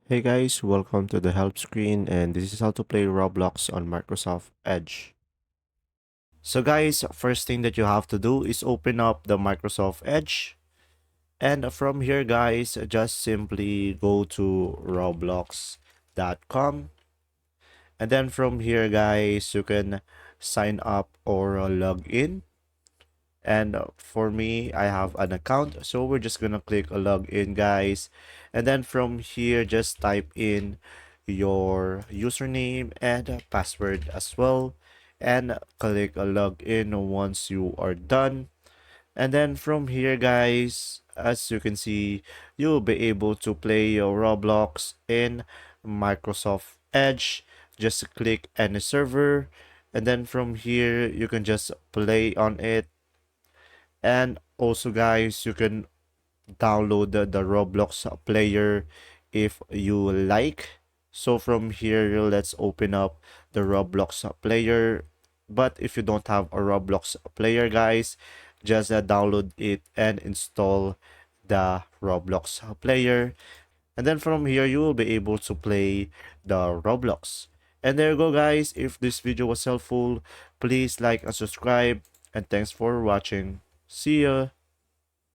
Hey guys, welcome to the help screen, and this is how to play Roblox on Microsoft Edge. So guys, first thing that you have to do is open up the Microsoft Edge, and from here guys, just simply go to roblox.com, and then from here guys, you can sign up or log in. And for me, I have an account, so we're just gonna click a login, guys. And then from here, just type in your username and password as well, and click a login once you are done. And then from here, guys, as you can see, you'll be able to play your Roblox in Microsoft Edge. Just click any server, and then from here, you can just play on it. And also guys, you can download the Roblox player if you like. So from here, let's open up the Roblox player. But if you don't have a Roblox player guys, just download it and install the Roblox player. And then from here, you will be able to play the Roblox. And there you go guys. If this video was helpful, please like and subscribe. And thanks for watching. See ya.